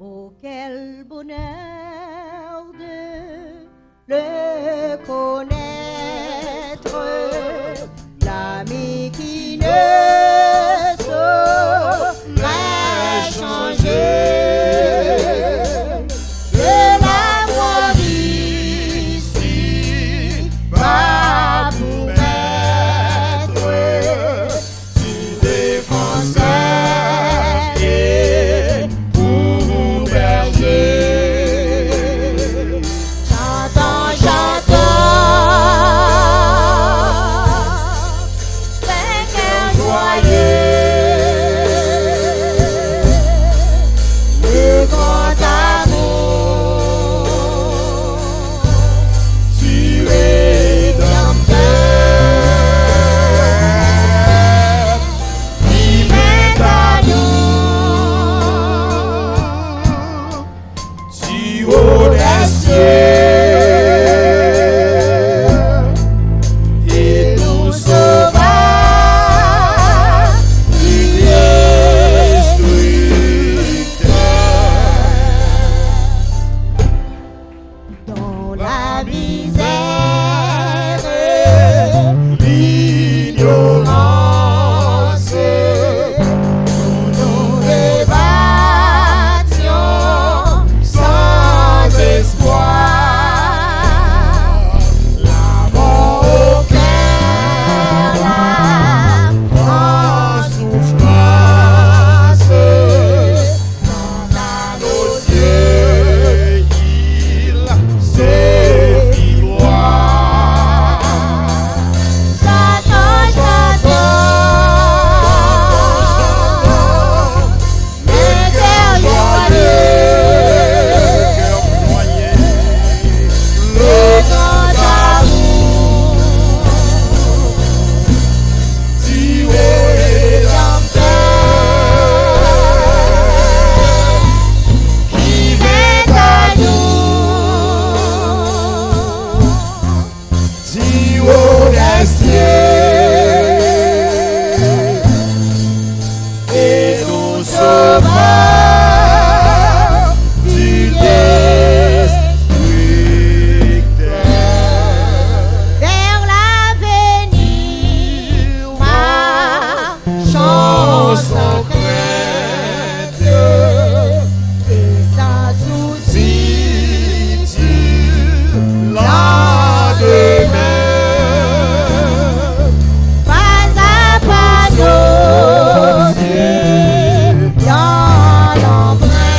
Oh, quel bonheur de le connaître, l'ami qui ne saurait changer. De l'amour d'ici va pour maître du défenseur et pour berger. Chantons, d'un cœur joyeux, le grand amour du Rédempteur qui vient à nous du haut des cieux et nous sauva du destructeur. Dans la misère, l'ignorance, nous débattions sans espoir. La mort au cœur, l'âme en souffrance, dans nos yeux, il se fit voir. Chantons, le cœur joyeux, le grand amour du Rédempteur qui vient à nous du haut des cieux et nous sauva du destructeur. Vers l'avenir, marchons sans crainte et sans souci du lendemain. Pas à pas nos yeux dans l'empreinte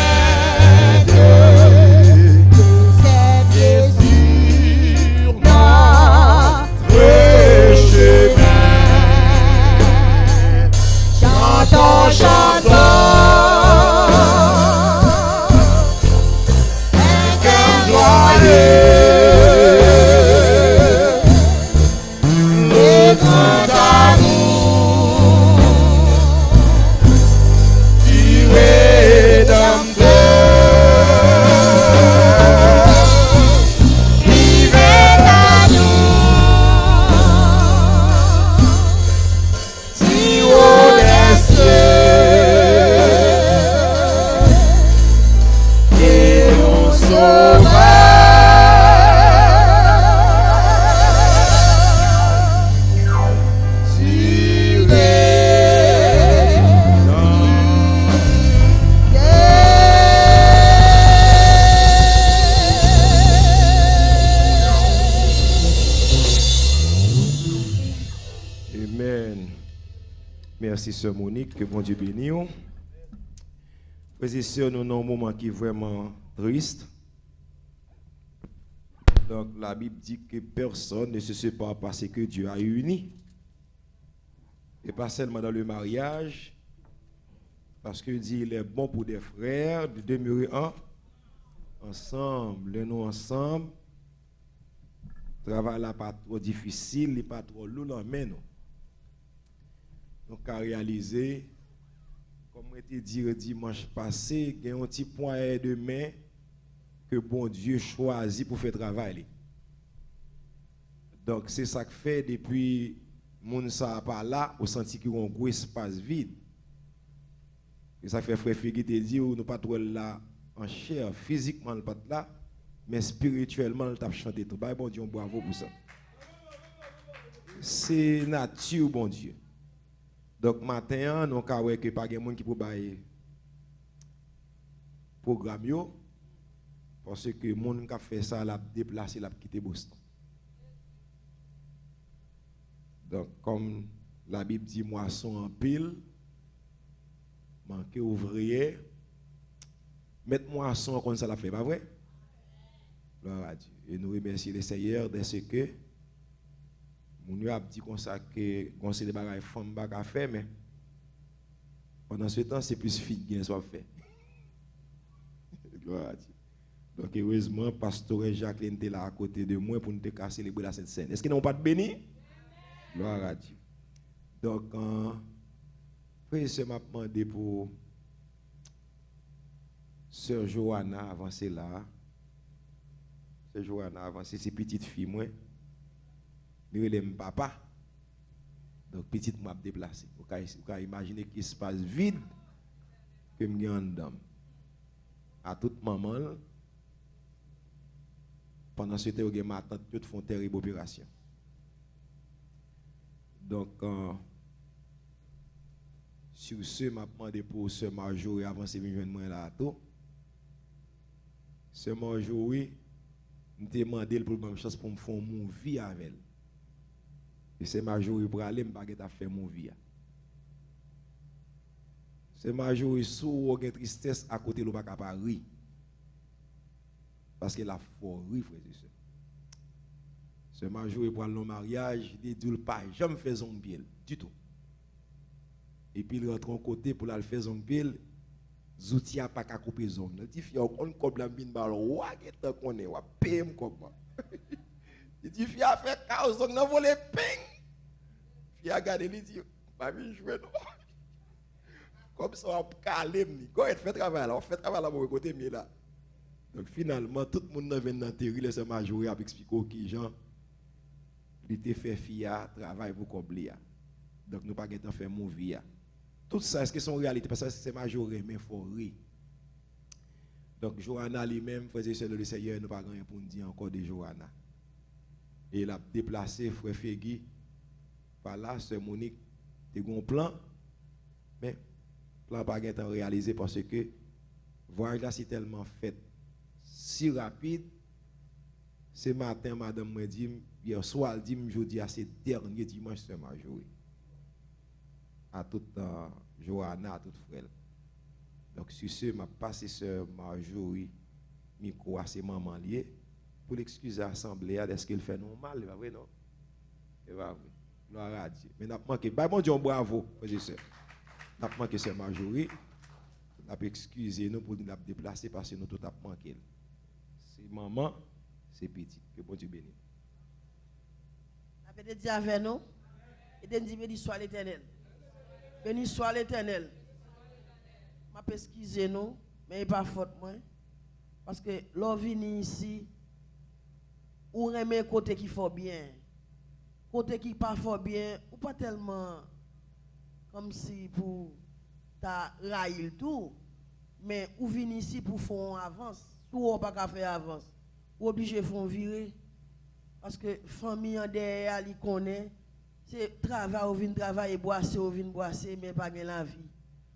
de ses pieds sur notre chemin. Chantons, un cœur joyeux, le grand amour du Rédempteur qui vient à nous du haut des cieux et nous sauva du Amen. Merci, Sœur Monique, que bon Dieu bénisse. Frères et sœurs, nous avons un moment qui est vraiment triste. Donc, la Bible dit que personne ne se sépare parce que Dieu a uni. Et pas seulement dans le mariage, parce que dit il est bon pour des frères de demeurer ensemble. Nous ensemble, le travail n'est pas trop difficile, il n'est pas trop lourd, mais nous. Donc, à réaliser, comme je t'ai dit dimanche passé, il y a un petit point de main que bon Dieu choisit pour faire travail. Donc, c'est ça que fait depuis moun sa pas là, au senti qu'il y a un gros espace vide. Et ça fait frère Fégui te dit, nous pas trop là en chair, physiquement, le pas là, mais spirituellement, il t'a chanté tout. Bah, bon Dieu, bravo pour ça. C'est nature, bon Dieu. Donc, matin, nous avons que pas de monde qui peut bailler programme yo, parce que les gens qui ont fait ça, l'a déplacé, l'a quitté Boston. Donc, comme la Bible dit, moisson en pile, manquer ouvrier, mettre moisson comme ça l'a fait, pas vrai? Gloire à Dieu. Et nous remercions le Seigneur de ce que nous avons dit comme ça que conseil de bagaille femme pas faire, mais pendant ce temps, c'est plus fille qui soit fait. Gloire à Dieu. Donc, heureusement, pasteur Jacqueline était là à côté de moi pour nous célébrer la Sainte Seine. Est-ce qu'ils n'ont pas de béni? Gloire à Dieu. Donc, frère, je m'a demandé pour Sœur Johanna avancer là. Sœur Johanna avancer, c'est petite fille, moi. Je l'aime papa. Donc, petite m'a déplacé. Vous pouvez imaginer qu'il se passe vide que je suis en dedans. À toute maman, pendant ce temps, ma tante toutes font terrible opération. Donc, sur ce, m'a demandé pour Sœur Marjorie avancer moi là tout. Sœur Marjorie, je t'ai demandé pour me chance pour me faire mon vie avec elle. Et c'est Marjorie pour aller me baguette à faire mon vie. C'est Marjorie sous une tristesse à côté de pas Paris. Parce que la forêt, frère et soeur. C'est Marjorie pour le mariage, il dit pas jamais fait son pied du tout. Et puis il rentre en côté pour la faire son pied, zouti a pas qu'à couper zone. Il dit fia on comme la mine ballon, ouah qu'est-ce qu'on est, ouah pm comme moi. Il dit fia fait chaos zone n'a volé ping. Fia regarde il dit pas venir jouer non. Comme ça on calme, go et fait travail là, on fait travail là pour côté mieux là. Donc finalement tout le monde vient dans terre, laisse Marjorie a expliquer qui Jean il était fait fia travail pour combler. Donc nous pas gain faire mon vie. Tout ça est-ce que c'est une réalité parce que c'est Marjorie mais faut rire. Donc Johanna lui-même faisait seul le Seigneur nous pas rien pour nous dire encore de Johanna. Et il a déplacé frère Fégui par là sœur Monique tu as un plan mais plan pas gain réalisé parce que voyage là c'est tellement fait si rapide. Ce matin, madame m'a dit, hier soir, elle dit, jeudi, à ce dernier dimanche, c'est Marjorie. À toute Johanna, à toute frère. Donc, sur ce, m'a passé sœur Marjorie, micro à ses mamans liées, pour l'excuser à l'assemblée, est-ce qu'elle fait normal, il va vrai, non? Il va vrai. Gloire à Dieu. Mais n'a pas manqué. Bah, bon Dieu, bravo, frères et sœurs. N'a pas manqué sœur Marjorie. N'a pas excusé nous pour nous déplacer parce que nous tout a manqué. C'est maman. C'est petit. Que bon Dieu bénisse. Avec dit avec nous, et dit béni soit l'Éternel. Béni soit l'Éternel. Je peux excuser nous, mais pas faute moi. Parce que l'on vient ici, ou remet côté qui faut bien. Côté qui pas fort bien, ou pas tellement comme si pour ta raïl tout, mais ou vient ici pour faire avance, ou pas faire avance. Ou obligé de faire virer. Parce que la famille en derrière, elle connaît. C'est travail, ou vient travailler, boisser, ou vient boisser, mais pas de la vie.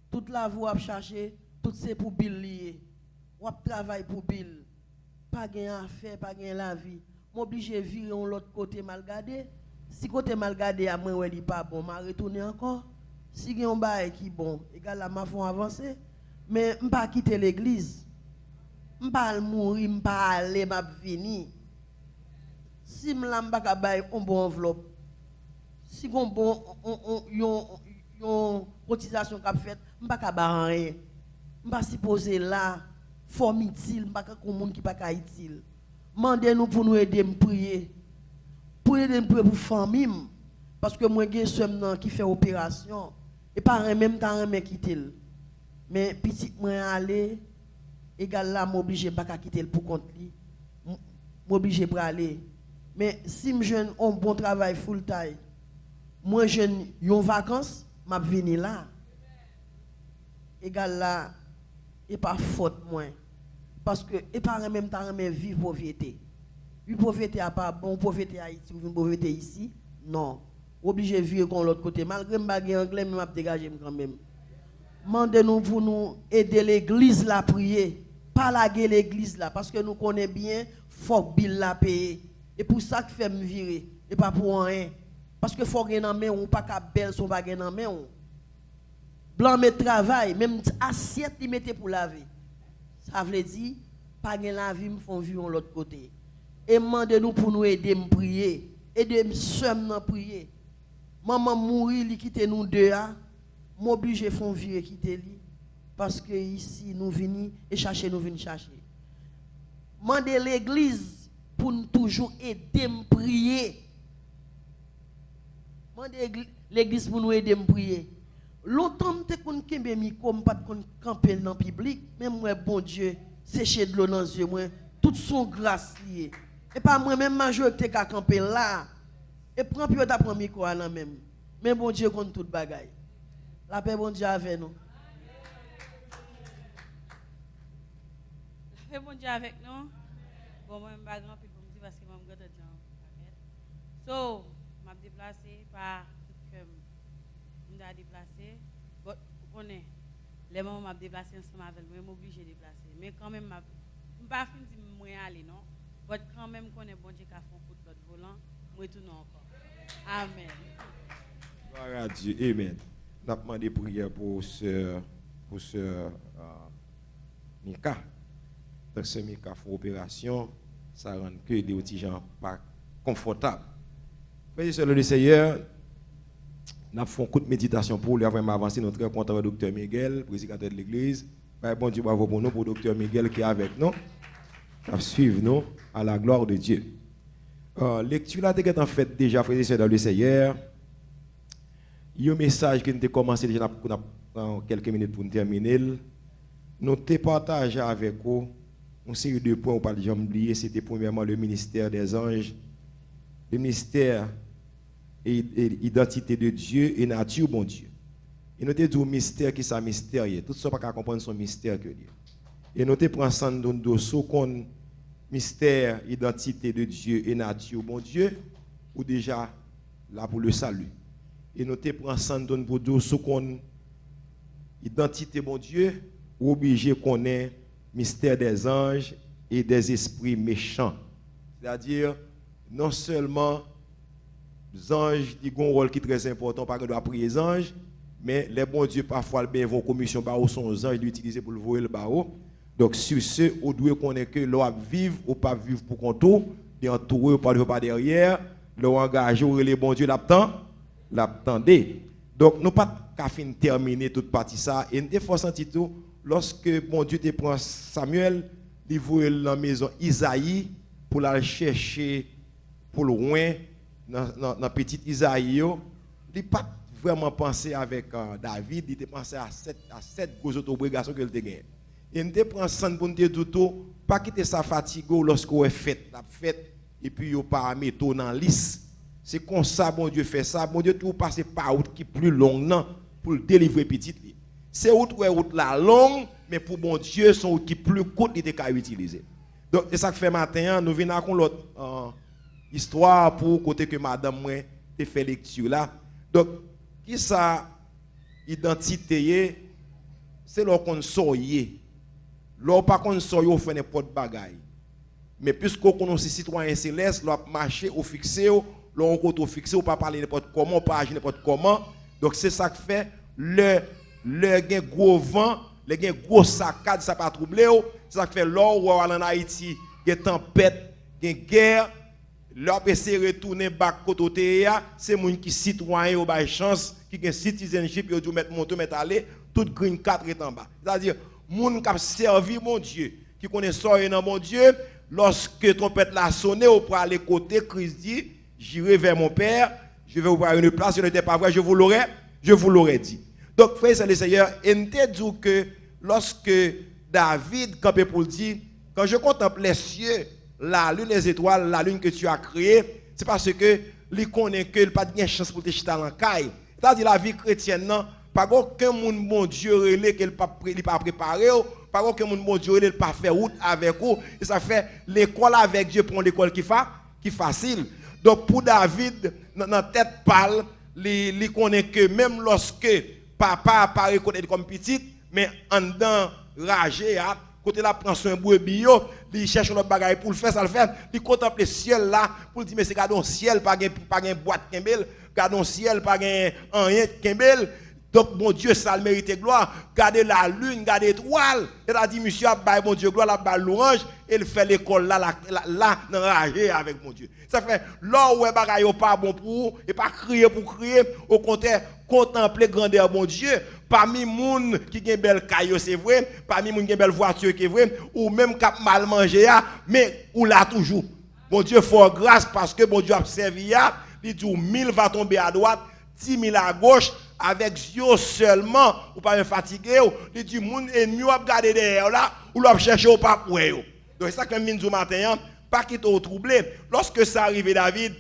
Toute la vie, on chercher, tout c'est pour Bill lié. On travaille pour Bill. Pas de affaire, pas de la vie. Je suis obligé de virer de l'autre côté mal gardé. Si côté mal gardé, à moi, il n'est pas bon, je retourner encore. Si il y a un bail qui est bon, égal à ma font avancer. Mais je ne vais pas quitter l'église. Je ne vais pas mourir, je ne vais pas aller, je vais venir. Si je ne vais pas faire un bon enveloppe, si je n'ai une cotisation qui a fait, je ne vais pas faire rien. Je ne vais pas supposer là, forme utile, je ne vais pas faire un monde qui n'est pas utile. Demandez-nous pour nous aider à prier. Pour aider à prier pour la famille. Parce que moi, j'ai un soeur qui fait opération. Et pas même temps, je quitter. Mais petit, moi, aller. Égal là, m'oblige pas à quitter pour compte li. M'oblige pour aller. Mais si je jeune un bon travail full time, moi jeune yon vacances, m'a venir là. Égal là, et pas faute moi. Parce que et pas même temps même vivre pauvreté. Une pauvreté à pas bon pauvreté à Haïti ou une pauvreté ici. Non. Obligé de vivre de l'autre côté. Malgré que je anglais, mais je dégager quand même. Mandez-nous pour nous aider l'église à prier. Pas laguer l'église là. Parce que nous connaissons bien, faut que Bill la paye. Et pour ça que fait me virer. Et pas pour rien. Parce que faut gagner dans main ou pas qu'à belle son pas gagner dans main. Blanc met travail, même assiette il mettait pour laver. Ça veut dire pas gagner la vie me font vivre de l'autre côté. Et demandez-nous pour nous aider à prier. Aider nous à prier. Maman mourir, li quitte nous deux, m'oblige font virer quitter lui parce que ici nous venons et chercher nous venons chercher. Mandez l'église pour nous toujours aider à prier. Mandez l'église pour nous aider à prier. Longtemps te kon kembe mi comme pas kon camper dans public, même moi bon Dieu, sécher de l'eau dans les yeux moi, toute son grâce liée. Et pas moi même majorité qui camper là. Et prends puis ta prend micro là même. Mais bon Dieu compte toute bagaille. La paix bon Dieu avec nous. La paix bon Dieu avec nous. Bon moi pas grand puis pour me dire parce que moi me gâte dans so m'a déplacé par comme m'a déplacé. Bon vous connaissez les moments m'a déplacé ensemble avec moi m'obligé de déplacer. Mais quand même m'a pas fin dire moi aller non. Mais quand même connaît bon Dieu qui a fait coup de l'autre volant, moi tout non encore. Amen. Gloire à Dieu. Amen. Nous avons demandé prière pour ce Mika. Donc, ce Mika fait opération, ça rend que les petits gens pas confortables. Frères et sœurs, le Seigneur, nous avons fait un coup de méditation pour lui, avant avancer. Nous sommes très contents de Dr. Miguel, prédicateur de l'église. Bon Dieu, bravo pour nous, pour Dr. Miguel qui est avec nous. Nous suivre nous à la gloire de Dieu. Lecture là, tu en fait déjà, frères et sœurs, dans le Seigneur. Il y a un message qui nous a commencé déjà dans quelques minutes pour terminer. Nous avons partagé avec vous une série de points, on ne peut pas jamais oublier. C'était premièrement le ministère des anges, le ministère et identité de Dieu et nature, bon Dieu. Et nous avons dit un mystère qui est mystérieux. Tout ça, pas qu'à comprendre son mystère que Dieu. Et nous avons pris ensemble dans le mystère, identité de Dieu et nature, bon Dieu, ou déjà là pour le salut. Et nous te prenons ensemble pour dire ce qu'on identité bon Dieu ou obligé qu'on ait mystère des anges et des esprits méchants. C'est-à-dire non seulement les anges qui ont un rôle qui est très important parce que doit prier les anges, mais les bons dieux parfois bien vont commission barreau son anges l'utiliser pour le voyer le barreau. Donc sur ce, on doit connaître que l'on vivre ou pas vivre pour contour, et entouré ou pas par derrière, l'on engage ou les bons dieux l'attendez. Donc, nous pas qu'à fin terminer toute partie ça. Et nous faut sentir tout, lorsque bon Dieu te prend Samuel, il voit dans la maison Isaïe pour la chercher pour loin, dans petite Isaïe, il n'a pas vraiment pensé avec David, il a pensé à sept grosses obligations qu'il a gagnées. Et nous prend sang pour nous dire tout, pas quitter sa fatigue lorsqu'on est fait, la fête, et puis il pas mettre dans la liste. C'est comme ça, bon Dieu fait ça. Bon Dieu, tout passe par route qui est plus longue pour le délivrer petit. C'est route la longue, mais pour bon Dieu, son route qui est plus courte, il est utiliser. Donc, c'est ça que fait matin, nous venons avec l'autre histoire pour côté que madame moi te fait lecture là. Donc, qui ça identité, c'est là qu'on soye. Là, pas qu'on soye, on fait n'importe bagaille. Mais puisqu'on connaît ces citoyens célestes, là, marcher au fixé, l'on côté fixé, on pas parler n'importe comment, pas agir n'importe comment. Donc c'est ça que fait le gros vent, le gros saccade, ça pas troubler. C'est ça que fait l'or en Haïti, il tempête, il guerre, l'on peut se retourner back côté c'est moun qui citoyen au bas chance, qui gen citizenship, yo dou mettre aller, tout green 4 est en bas. C'est-à-dire moun qui a servi mon Dieu, qui connaît ça dans mon Dieu, lorsque trompette la sonné ou pour aller côté Christ dit j'irai vers mon Père, je vais vous voir une place, ce n'était pas vrai, je vous l'aurais dit. Donc, frères et sœurs, il te dit que lorsque David campait pour dire, quand je contemple les cieux, la lune, les étoiles, la lune que tu as créée, c'est parce que il connaît que il n'a pas de chance pour te jeter dans la caille. C'est-à-dire la vie chrétienne, non, pas aucun monde, bon Dieu, relé qu'il n'a pas préparé, Pas que mon Dieu il pas faire route avec vous et ça fait l'école avec Dieu pour l'école qui facile. Donc pour David dans tête pâle, il connaît que même lorsque papa apparaît comme petit, mais en dedans ragé côté la prend son brebis il cherche l'autre bagaille pour le faire ça le fait, il contemple le ciel là pour dire mais c'est gardons ciel pas gain boîte kembel, gardons ciel pas gain rien kembel. Donc, mon Dieu, ça le mérite gloire. Gardez la lune, gardez l'étoile. Il a dit, monsieur, mon Dieu, gloire, la louange. Il fait l'école là, enragé avec mon Dieu. Ça fait, là où bagaille pas bon pour vous, et pas crier pour crier, au contraire, contempler grandeur, mon Dieu. Parmi les gens qui ont une belle caillou, c'est vrai. Parmi les gens qui ont une belle voiture, c'est vrai. Ou même qui ont mal mangé, mais ou là toujours. Mon Dieu, faut grâce parce que mon Dieu a servi. Il dit, 1000 va tomber à droite, 10 000 à gauche. Avec Dieu seulement, ou pas fatigué, il dit, mon ennemi va regarder derrière là, ou l'a chercher au pas pour eux. Donc c'est ça que je dis matin, pas qu'il t'ait troublé. Lorsque ça arrive David,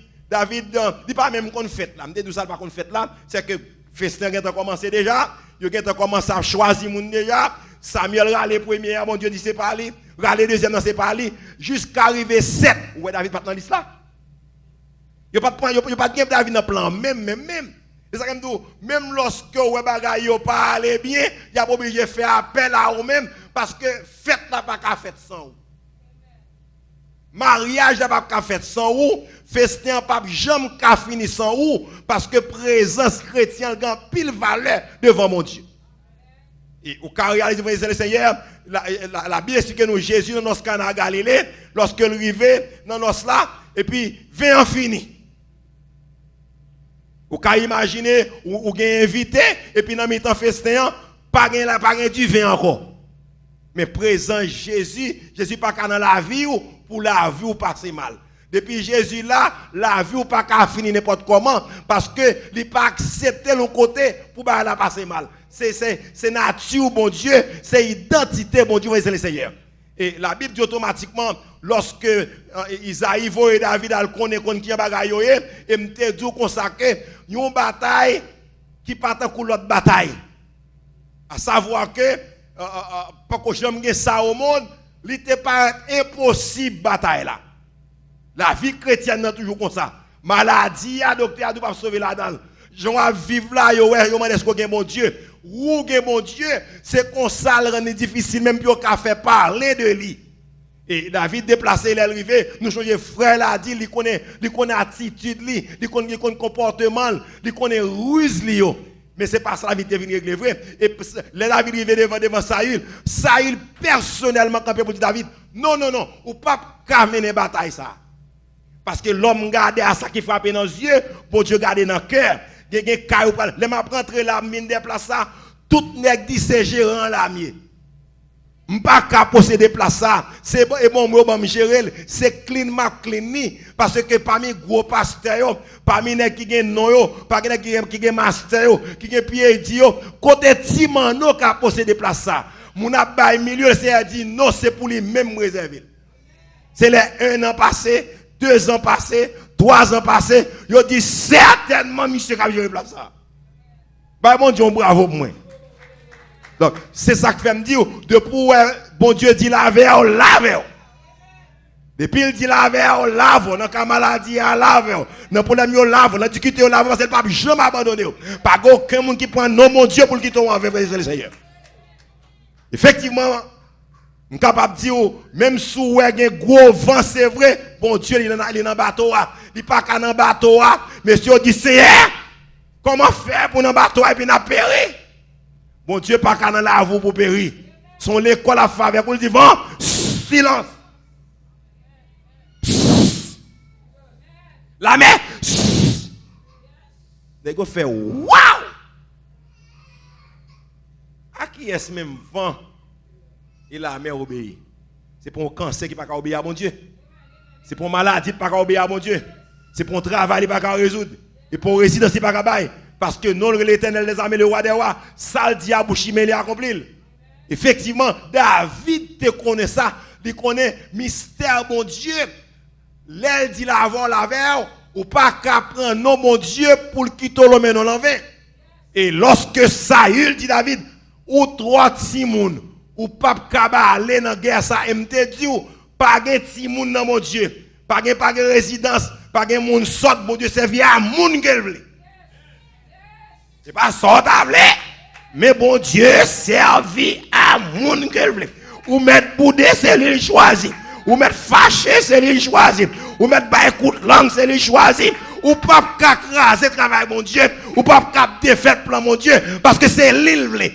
dit pas même qu'on fait là, me dit ça pas qu'on fait là, c'est que festin a commencé déjà, il a commencé à choisir moun déjà, Samuel râle premier, mon Dieu dit c'est pas lui, râle deuxième c'est pas lui, jusqu'à arriver 7. Ouais David pas dans liste là. Il pas de David dans plan même. C'est ça que je dis, même lorsque vous ne pas aller bien, il y a obligé de faire appel à vous-même parce que fête n'a pas qu'à faire sans vous. Mariage n'a pas qu'à faire sans vous. Festin n'a pas jamais qu'à finir sans vous parce que présence chrétienne a pile valeur devant mon Dieu. Et au cas où le Seigneur, la Bible explique nous Jésus dans notre Cana Galilée, lorsque il arrivait dans notre là, et puis vient en fini. Ou ka imaginer ou gen invité et puis dans mi-temps festin pas gen du vin encore. Mais présent Jésus pas dans la vie ou pour la vie ou passer mal. Depuis Jésus là, la vie ou pas ka fini n'importe comment parce que il pas accepter le côté pour ba la passer mal. C'est nature bon Dieu, c'est identité bon Dieu c'est le Seigneur. Et la Bible dit automatiquement lorsque Isaïe voit David al connaît qui bagaille et m'te dit consacrer une bataille qui part en l'autre bataille. À savoir que pas que j'aime ça au monde, il n'était pas impossible bataille là. La vie chrétienne est toujours comme ça. Maladie, docteur ne pas sauver la dalle. J'en vivre là, yo est-ce que mon Dieu, ou mon Dieu, c'est qu'on ça le rend difficile même pour qu'on fait parler de lui. Et David déplacé, il est arrivé, nous changeons frère là, dit, il connaît attitude, il connaît comportement, il connaît ruse li yo. Mais c'est pas ça la vie de venir régler vrai. Et les David arrivé devant Saül personnellement campé pour dire David, non, ou pas mener bataille ça. Parce que l'homme garde à ça qui frappe dans les yeux, pour Dieu garder dans le cœur. Les m'a rentré la mine déplace ça, tout nèg dit c'est gérant la mieux. M'pas ka posséder place ça, c'est bon et bon moi me gérer, c'est clean ma clean ni parce que parmi gros pasteurs, parmi nèg qui gen non yo, parmi nèg qui gen master yo, qui gen PhD yo, côté ti mano ka posséder place ça. Mon a bail milieu c'est dit non, c'est pour lui même réservé. C'est les 1 an passé, 2 ans passés, 3 ans passés, yo dit certainement monsieur ka gérer place ça. Bah mon Dieu bravo pour moi. Donc, c'est ça que fait me dire, depuis bon Dieu dit laver, on lave. Depuis il dit laver, on lave. Dans la maladie, on lave. Dans le problème, on lave. Dans la difficulté, on lave. Parce que le pape jamais abandonné. Pas aucun monde qui prend non mon Dieu pour le quitter avec le Seigneur. Effectivement, je suis capable de dire, même si vous avez un gros vent, c'est vrai, bon Dieu, il est dans le bateau. Il n'est pas dans le bateau. Mais si on dit, Seigneur, comment faire pour dans le bateau et puis n'a péri? Bon Dieu, pas qu'à la vous pour périr. Son l'école à faveur pour le dire, vent, silence. La mer, les gars fait waouh. À qui est-ce même vent et la mer obéit? C'est pour un cancer qui n'a pas obéir à mon Dieu. C'est pour une maladie qui n'a pas obéir à mon Dieu. C'est pour un travail qui n'a pas résoudre. Et pour une résidence qui n'a pas bailler. Parce que non, l'Éternel des armées, le roi des rois, ça le diable chimé accompli. Effectivement, David te connaît ça, il connaît mystère mon Dieu. L'aile dit l'avant la veille, ou pas qu'à prendre non mon Dieu pour le quitter le menon l'envers. Et lorsque Saül dit David, ou 3 Timoun, ou pas aller dans la guerre ça, et m'te dit ou pas de petit monde dans mon Dieu, pas de résidence, pas de monde sort, mon Dieu servi à monde qu'elle veut. C'est pas ça table, mais bon Dieu servi à monde qu'elle veut. Ou mettre boudé c'est lui choisi, ou mettre fâché c'est lui choisi, ou mettre ba écoute langue c'est lui choisi. Ou pas craser travail mon Dieu, ou pas défaire plan mon Dieu, parce que c'est l'île.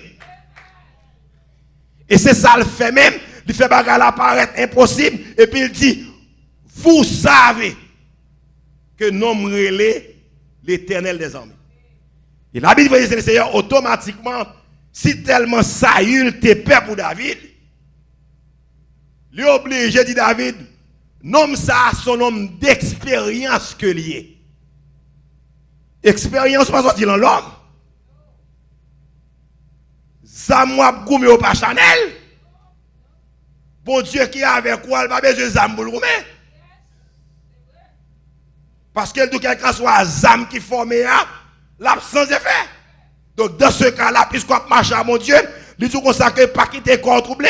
Et c'est ça le fait même, il fait bagarre apparaître impossible, et puis il dit, vous savez que nom relais l'Éternel des armées. Et la Bible dit, Seigneur, automatiquement, si tellement Saül te paix pour David, lui obligé, dit David, nom ça son nom d'expérience que lié. Expérience pas sorti dans l'homme. Zamouab goumé au pas Chanel. Bon Dieu qui est avec quoi, il pas besoin de zam pour le goumé. Parce que tout quelqu'un soit zam qui forme l'absence effet. Donc dans ce cas-là, puisqu'on marche à mon Dieu, il dit qu'on ça que pas quitter corps troublé.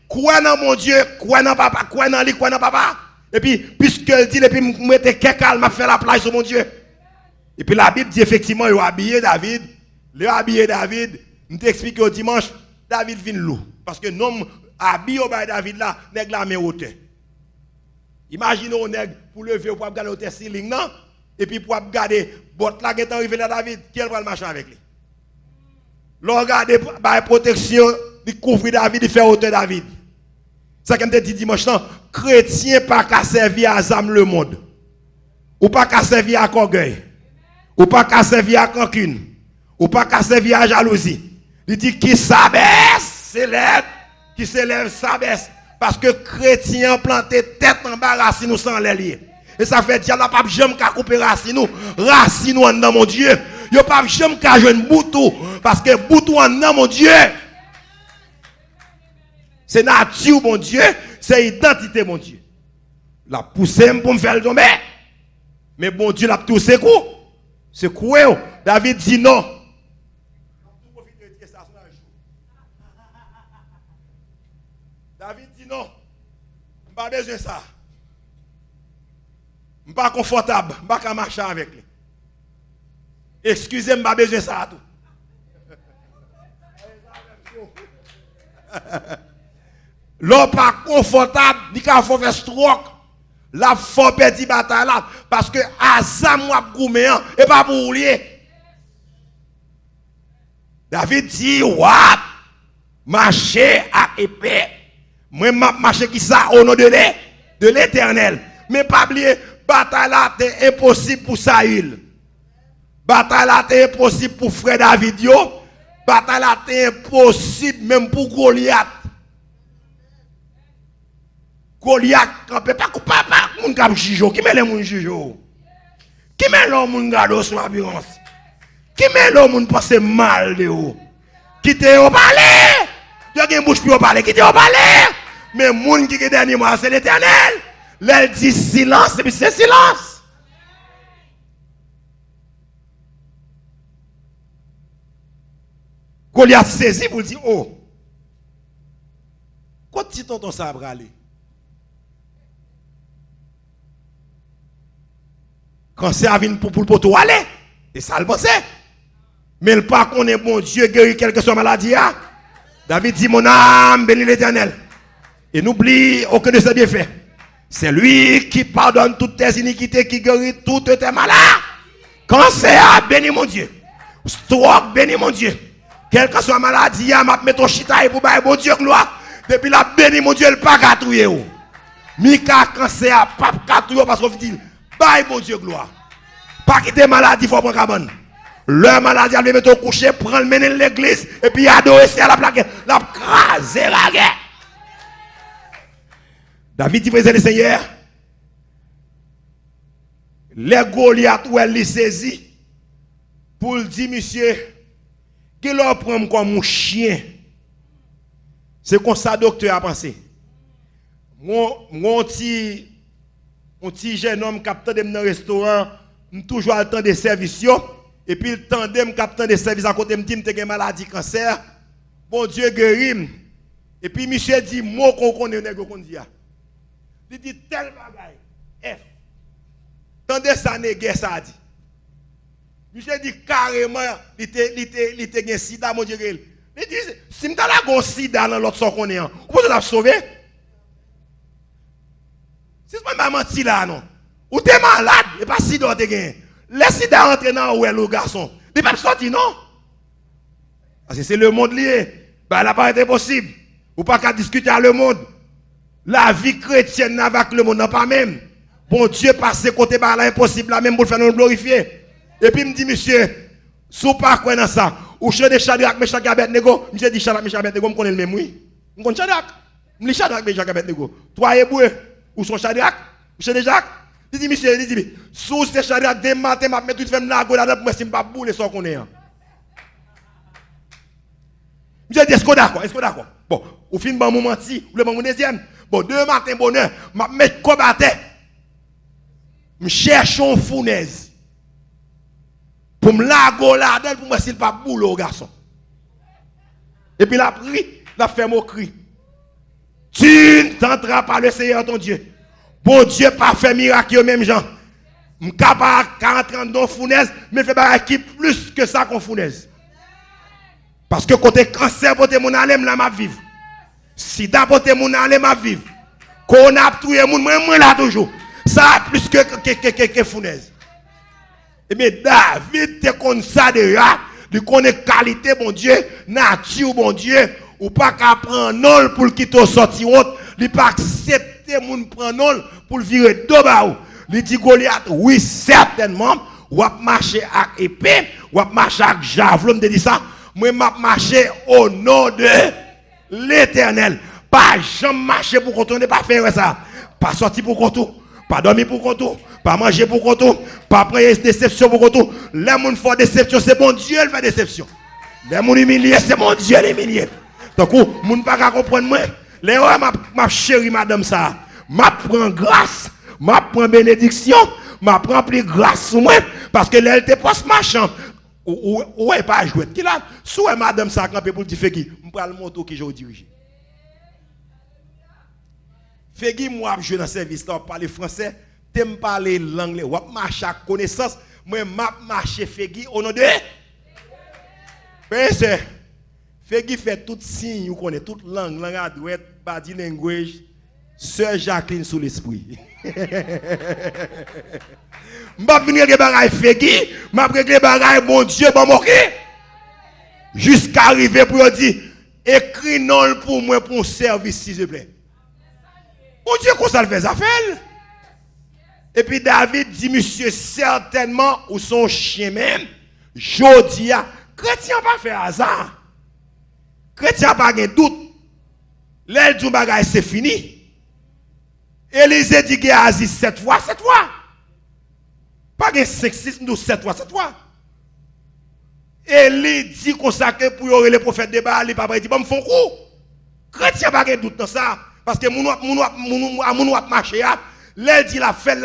Quoi dans mon Dieu, quoi dans papa, quoi dans lui, quoi dans papa. Et puis puisque dit et puis mettez quelqu'un m'a fait la plage sur mon Dieu. Et puis la Bible dit effectivement, il a habillé David. Il a habillé David. Je t'explique au dimanche, David vient loup. Parce que l'homme habillé au David là, nèg la main haute. Imaginez un nèg pour lever pour regarder au ceiling non et puis pour regarder bot là qui est arrivé là David, qui va le marcher avec lui. L'on regarde par protection, il couvre David, il fait hauteur David. Ça comme te dit dimanche non, chrétien pas qu'à servir à zam le monde. Ou pas qu'à servir à orgueil. Ou pas qu'à servir à rancune. Ou pas qu'à servir à jalousie. Il dit qui s'abaisse, s'élève, qui s'élève, s'abaisse. Parce que chrétien planté tête en bas, racine nous sans les lier. Et ça fait dire, la pape jamais qu'à couper racine nous en dans mon Dieu. Yo pas jamais qu'à jouer un boutou. Parce que boutou en dans mon Dieu. C'est nature, mon Dieu. C'est identité, mon Dieu. La poussée pour me faire le tomber. Mais bon Dieu l'a poussé quoi? C'est quoi? David dit non. David dit non. Je n'ai pas besoin de ça. Je ne suis pas confortable. Je ne suis pas marcher avec lui. Excusez-moi, je n'ai pas besoin de ça. L'homme pas confortable, il a fait faire stroke. La faut perdre bataille là parce que Azam ou Gouméan et pas pour oublier. David dit wap marcher à épée. Moi m'a marcher qui ça au nom de l'Éternel. Mais pas oublier bataille là c'est impossible pour Saül. Bataille là c'est impossible pour frère David yo. Bataille là c'est impossible même pour Goliath. Goliath, quand peut pas moun k'ap jijo, qui met les moun jijo? Qui met l'homme moun gado sur l'apparence? Qui met l'homme moun pense mal de ou? Qui te au parler? Tu as une bouche pour parler, qui te au parler? Mais moun qui est dernier mois, c'est l'Éternel. L'elle dit silence, et puis c'est silence. Goliath saisi pour dire, oh, quand tu ton sabre aller? Quand c'est à venir pour le aller, et ça le pensait. Mais le pas qu'on est bon Dieu guérit quelque soit maladie. David dit mon âme bénit l'Éternel. Et n'oublie aucun de ses bienfaits. C'est lui qui pardonne toutes tes iniquités, qui guérit toutes tes maladies. Cancer, bénis mon Dieu. Stroke, bénis mon Dieu. Quelle que soit maladie, m'a mis ton chita et pour bailler mon Dieu gloire. Depuis la bénis mon Dieu, le pas gâtouiller. Mika cancer, pas gâtouiller parce qu'on dit bye mon Dieu gloire. Pas quitter maladie, il faut prendre cabane. Leur maladie, elle mettre au coucher, prendre le mener l'église, et puis adorer, c'est à la plaque, la craser la guerre. David dit, frères et seigneurs, les Goliath où elle les saisit, pour le dire, monsieur, qu'il leur prend comme un chien. C'est comme ça, docteur a pensé. Mon petit jeune homme capteur de dans restaurant, toujours le temps de service et puis le temps de capteur de service à côté me dit me une maladie cancer. Bon Dieu guérit. Et puis monsieur dit mot qu'on connaît nèg qu'on dit. Il dit tel bagaille F. Tendez ça nèg ça dit. Monsieur dit carrément il était gen sida mon Dieu. Il dit si m'ta la gon sida dans l'autre son connaît, vous pouvez la sauver. Si c'est pas menti là non. Ou t'es malade et pas sida te gen. Laisse sida rentrer dans ouais le garçon. Il pas sortir non. Parce que c'est le monde lié. Bah là pas été possible. Ou pas qu'à discuter avec le monde. La vie chrétienne avec le monde non pas même. Bon Dieu passe côté bah là impossible là même pour faire nous glorifier. Et puis me dit monsieur, sous pas quoi dans ça. Ou chez des Shadrach, Meshach et Abednego, monsieur dit Shadrach, Meshach et Abednego, me connaît le même oui. Me connaît Shadrach. Me dit Shadrach, Meshach et Abednego. Toi hébreu ou son Shadrach, ou chez des Jacques. Il dit monsieur, il dit sous ces Shadrach dès matin m'a mettre tout fait là go là pour me pas bouler son connaît. Monsieur dit est-ce qu'on d'accord? Est-ce qu'on d'accord? Bon, au fin bon moment si, ou le bon deuxième. Bon, deux matins bonheur, m'a mettre combattre. Me cherche une fournaise. Pour me lago là-dedans, pour me s'il pas boulot, garçon. Et puis la prie, la fait mon cri. Tu ne tenteras pas le Seigneur ton Dieu. Bon Dieu pas fait miracle même gens. Je suis capable de 40 ans dans fournaise, mais fait pas qui plus que ça qu'on fournaise. Parce que côté cancer, côté mon alem là m'a vivre. Sida côté mon alem m'a vivre. Qu'on a tout le monde, moi là toujours. Ça plus que fournaise. Et bien David te connaît ça déjà, il connaît qualité bon Dieu, nature bon Dieu, ou pas qu'à prendre nol pour quitter sorti autre, il pas accepter moun prendre nol pour virer deux baou. Il dit Goliath, oui certainement, ou a marcher avec épée, ou a marcher avec javelot, me dit ça, moi m'a marcher au nom de l'Éternel. Pas jamais marcher pour contourner, pas faire ça. Pas sortir pour contourner, pas dormir pour contourner. Pas manger pour contour, pas prendre déception pour contour. Les gens font déception, c'est bon Dieu qui fait déception. Les gens humiliés, c'est mon Dieu qui humilié. Donc, les gens ne peuvent pas comprendre moi. Les gens, ma chérie madame ça, ma prend grâce, ma prend bénédiction, ma prend plus grâce sur moi. Parce que elle te poste machin. Ou est pas joué. Qui là, soit madame ça campé pour dire Fegui, je prends le moto qui je dirige. Fegui, moi, je suis dans le service là, parler français. T'aimes parler l'anglais, ou marcher à connaissance, moi m'a marché Fegui au nom de c'est Fegui fait tout signe, vous connaissez toute langue à droite, body language, sœur Jacqueline sous l'esprit. M'pa venir régler bagaille Fegui, m'a régler bagaille mon Dieu bon moquer. Jusqu'à arriver pour dire écris non pour moi pour un service s'il te plaît. Mon Dieu qu'on ça le fait ça fait. Et puis David dit, monsieur, certainement, ou son chien même, Jodia, chrétien pas fait hasard. Chrétien pas de doute. L'aile du bagage c'est fini. Élisée dit Géasi 7 fois. Pas de 5, 6, 12, 7 fois. Élie dit consacré pour y les prophètes de Baal, il pas dit, bon, me font coup. Chrétien pas de doute dans ça. Parce que mon marché. L'aile dit la fait.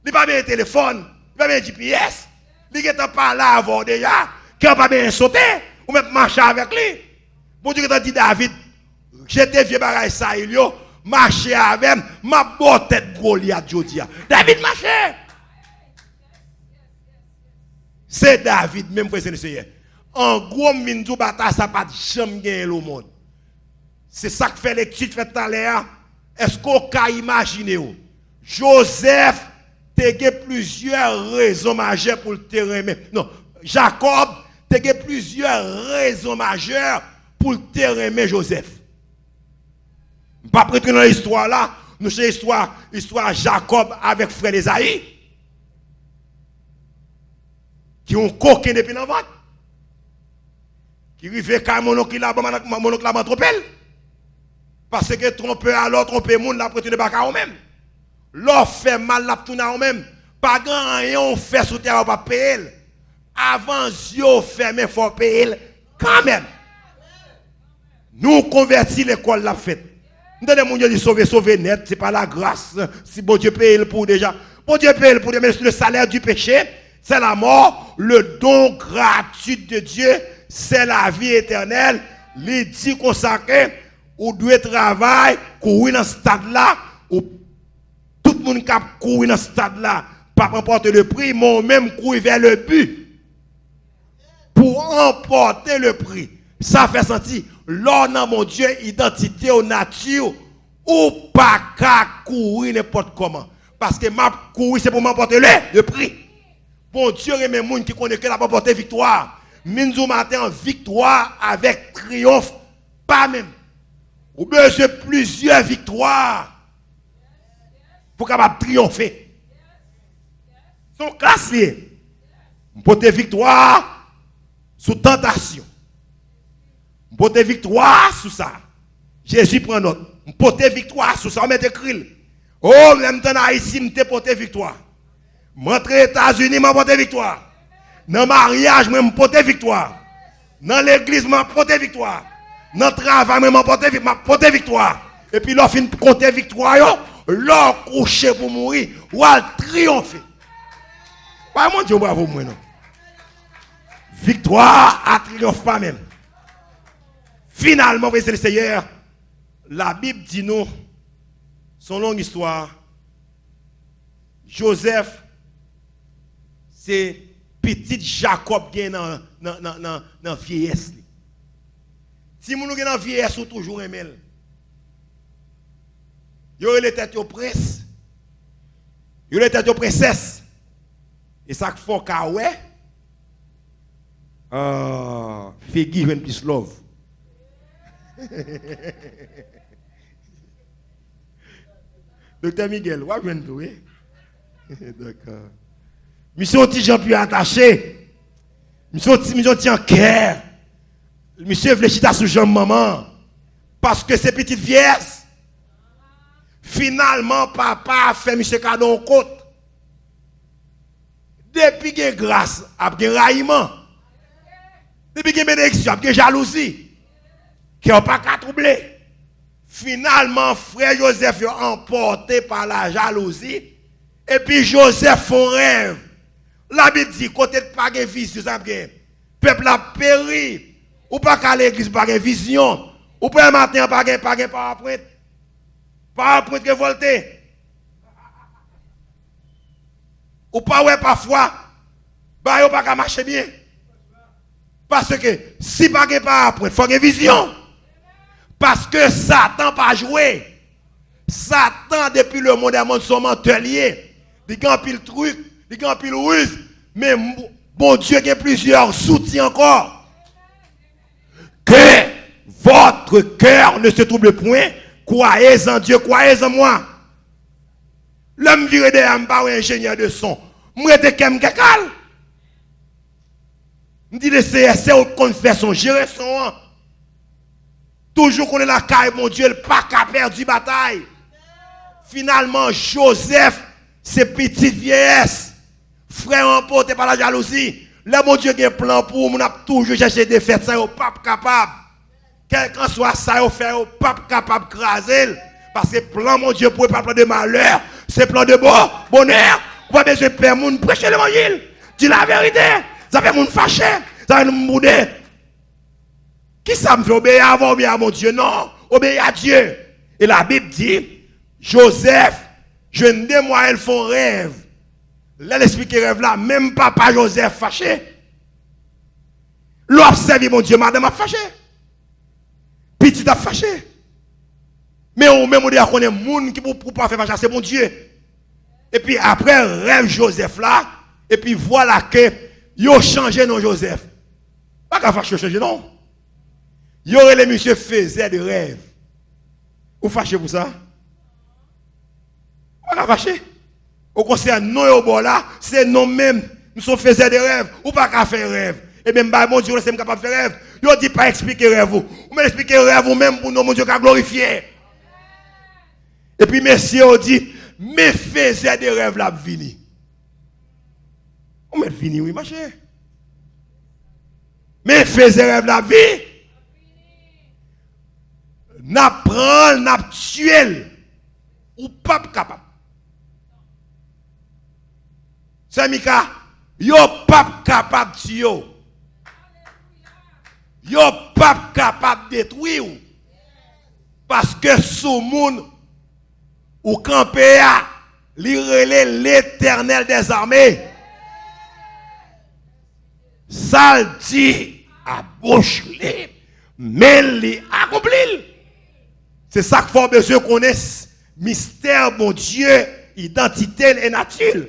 Il pas bien téléphone, il pas bien GPS. Il est pas là avant déjà, qui a pas bien sauté, ou même marcher avec lui. Bon Dieu qui dit David, j'étais vieux bagaille ça il yo, marcher avec ma bonne tête Goliath Jodia. David marchait. C'est David même frère le Seigneur. En gros minjou bataille ça pas jamais gagner le monde. C'est ça que fait l'étude fait tout à l'heure. Est-ce qu'on peut imaginer Joseph a plusieurs raisons majeures pour le terrain. Non, Jacob a plusieurs raisons majeures pour le terrain Joseph. Pas prêter dans l'histoire là, nous c'est l'histoire Jacob avec frère Esaïe qui ont coquin depuis l'envant. Qui arrive quand mon oncle là m'a trompé. Parce que tromper alors tromper monde la prêter de baka ou même. L'on fait mal la tourner ou même. Pas grand rien on fait sous terre pas payer. Avant yo fermé faut payer quand même. Nous convertis l'école la fête. Nous mon Dieu dit sauver net, c'est pas la grâce si bon Dieu paye pour déjà. Bon Dieu paye pour mais le salaire du péché, c'est la mort, le don gratuit de Dieu, c'est la vie éternelle. Il dit consacré ou doit travailler, courir dans ce stade-là, ou tout le monde qui courir dans ce stade-là, pas remporter le prix, mais même courir vers le but. Pour emporter le prix. Ça fait sentir, l'or dans mon Dieu, identité ou nature, ou pas qu'à courir n'importe comment. Parce que ma courir, c'est pour m'emporter le prix. Bon Dieu, et mes gens qui connaissent que la porter victoire. Minzou matin, victoire avec triomphe. Pas même. Ou besoin de plusieurs victoires pour capable triompher. Son classier. Porter victoire sous tentation. Porter victoire sous ça. Jésus prend note. Porter victoire sous ça. On met écrit. Oh, même temps Haïti, m'te porter victoire. M'entre aux États-Unis, m'a porter victoire. Dans le mariage, m'a porter victoire. Dans l'église, m'a porter victoire. Dans le travail, m'a porter victoire. Et puis, l'on fin compter victoire, l'on couché pour mourir, ou à triompher. Pas mon Dieu, bravo, moi, non. Victoire à triomphe pas même. Finalement, le Seigneur, la Bible dit nous, son longue histoire, Joseph, c'est petit Jacob qui est dans la vieillesse. Si nous sommes dans la vieillesse, nous toujours aimé. Il y a les têtes aux princes, il y a les têtes aux princesses. Et ça fait qu'à ouais, forgive and peace love. Docteur Miguel, vous avez joué? D'accord. Monsieur un petit Jean plus attaché. Monsieur un petit en cœur. Monsieur réfléchit à ce jeune maman. Parce que c'est petite vieillesse. Finalement, papa a fait monsieur cadeau en côte. Depuis qu'il y a grâce, il y a raillement. Depuis qu'il y a bénédiction, il y a jalousie. Qui n'a pas qu'à troubler. Finalement, frère Joseph est emporté par la jalousie. Et puis Joseph fait un rêve. La Bible dit, côté de pas de vision, le peuple a péri. Ou pas qu'à l'église, pas de vision. Ou pas un matin, pas de PowerPoint. PowerPoint révolté. Ou pas ouais parfois, bah yo pas qu'à marcher bien. Parce que si pas de PowerPoint, il faut une vision. Parce que Satan pas joué. Satan, depuis le monde son mentelier. Il a pile truc, il a pile ruse. Mais bon Dieu, il y a plusieurs soutiens encore. Que votre cœur ne se trouble point. Croyez en Dieu, croyez en moi. L'homme viré de un ingénieur de son. Moi, je suis quelqu'un. Je dis le CSC, on fait son gérer son. Toujours qu'on est la caille, mon Dieu, le pas qu'à perdre du bataille. Finalement, Joseph, c'est petite vieillesse. Frère emporté par la jalousie. Là, mon Dieu, a un plan pour nous, on a toujours cherché des fêtes, ça n'est pas capable. Quel qu'en soit ça, on fait pas capable de craser. Parce que plan, mon Dieu, pour pas plan de malheur, c'est plan de bonheur. Pas besoin de faire moun prêcher l'évangile. Dis la vérité. Ça fait moun fâché. Ça fait moun boudé. Qui ça me fait obéir avant obéir à mon Dieu? Non, obéir à Dieu. Et la Bible dit, Joseph, jeune demoiselle font rêve. Là, l'expliquer rêve là, même papa Joseph fâché. L'observe mon Dieu, madame a fâché. Petit a fâché. Mais on même on dit qu'on est moun qui pour pas faire fâcher, c'est mon Dieu. Et puis après rêve Joseph là, et puis voilà que yo changé non Joseph. Pas qu'à fâcher changer non. Yo les monsieur faisait des rêves. Ou fâché pour ça? Pas qu'à fâcher. Au conseil non au bord là, c'est non même nous sommes faisait des rêves ou pas qu'à faire rêve. Et même bah mon Dieu, c'est capable de faire rêve. Yo dit pas expliquer rêve vous. Ou même expliquer rêve vous même pour nous mon Dieu qu'a glorifié. Et puis messieurs on dit mais faisait des rêves là vini. On met fini oui ma chère. Mais faisait rêve la vie. N'a prend, n'a tué ou pas capable. C'est Mika, yo pas capable de tuer. Yo pas capable de détruire. parce que sous monde ou campé a li relè l'Éternel des armées. Ça le dit à bouche libre, mais li accompli. C'est ça qu'il faut besoin connaître mystère mon Dieu, identité et nature.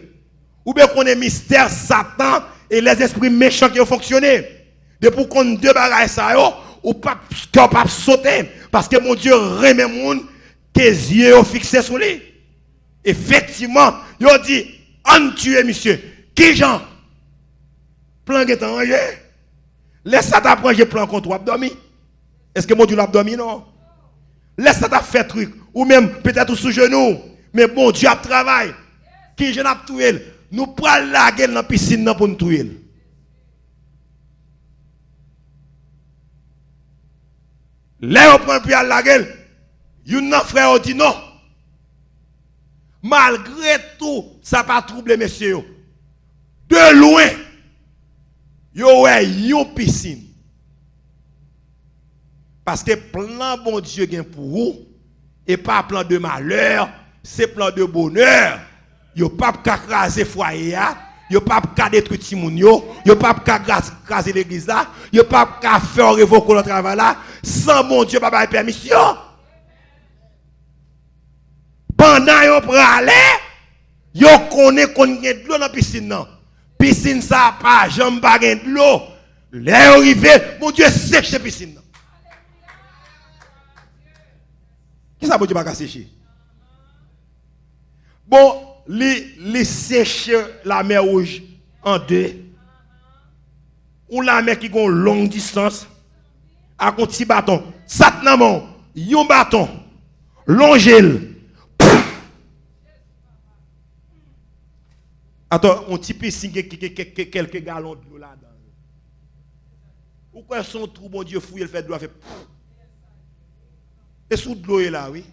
Ou bien qu'on ait mystère Satan et les esprits méchants qui ont fonctionné. Depuis qu'on deux bagages ça yo, ou pas sauter parce que mon Dieu remet monde que les yeux ont fixé sur lui. Effectivement, il a dit on tue monsieur. Qui Jean? Plan est en laisse ça t'apprendre plan contre toi dormi. Est-ce que mon Dieu l'a dormi non? Laisse ça t'a fait truc ou même peut-être sous genou, mais bon Dieu a travaillé. Qui Jean a tué? Nous prenons la gueule dans la piscine pour nous tuer. Là, on prend puis à la gueule. Yon frère dit non. Malgré tout, ça pas troubler messieurs. De loin, yo ouais yon piscine. Parce que plan bon Dieu gain pour vous et pas plan de malheur, c'est plan de bonheur. Yo pas craser foyer a, yo pas détruire ti moun yo pas craser l'église là, yo pas faire révoquer le travail là sans mon Dieu pas bailler permission. Pendant yo pralé, yo connaît qu'on gen de l'eau dans piscine non. Piscine ça pas jambe pas gen de l'eau. Là arrivé, mon Dieu sèche piscine non. Qui ça bon Dieu pas sécher? Bon, les sèche la mer rouge en deux. Ou la mer qui a une longue distance à un petit bâton. Satnamon, yon bâton, longel. Attends, on petit piscine quelques gallons de l'eau là-dedans. Ou quoi son trou, bon Dieu, fouille, il fait de l'eau, fait. Et sous de l'eau est là, oui.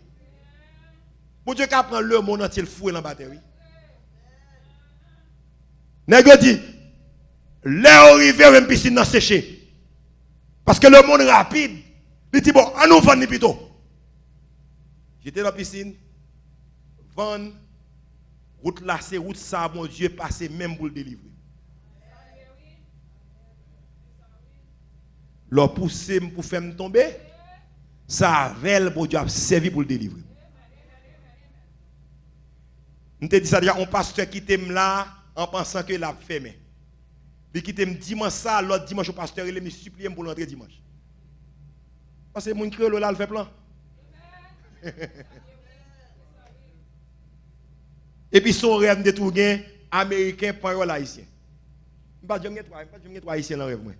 Bon Dieu, qu'à prendre le monde entier, fouille dans la batterie. Nègre dit, là arrivé, même piscine n'a séché. Parce que le monde rapide, il dit, bon, on nous vend plutôt. J'étais dans la piscine, vendre, route là, c'est route ça, mon Dieu, passer même pour le délivrer. Leur pousser pour faire me tomber, ça avait bon Dieu a servi pour le délivrer. Je te dis ça déjà, un pasteur qui t'aime là en pensant que l'a fermé. Il qui t'aime dimanche ça, l'autre dimanche au pasteur, il me supplie pour l'entrer dimanche. Parce que mon créole là, il fait plan. Et puis son rêve de tout gain américain parole haïtien. Je ne sais pas si haïtien dans rêve moi.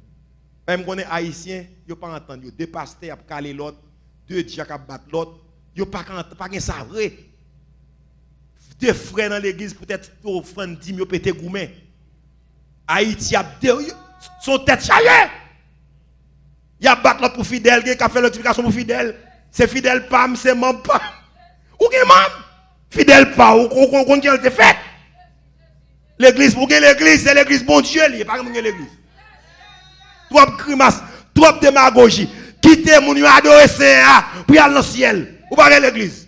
Même qu'on est haïtien, yo pas entendre, deux pasteurs a caler l'autre, deux diacres a battre l'autre, yo pas gain ça vrai. Deux frères dans l'église peut-être pour faire 10 000 pété gourmet. Haïti a son tête chargée. Il a battre l'autre pour fidèle, qui a fait l'authentification pour fidèle. C'est fidèle pam, c'est membre pam. Ou qui membre? Fidèle pas, ou qu'on qui a été fait. L'église, pour l'église, c'est l'église bon Dieu, il pas comme l'église. Trop de grimaces, trop de démagogie. Quittez mon Dieu adorer Seigneur pour aller dans le ciel. Ou pas l'église.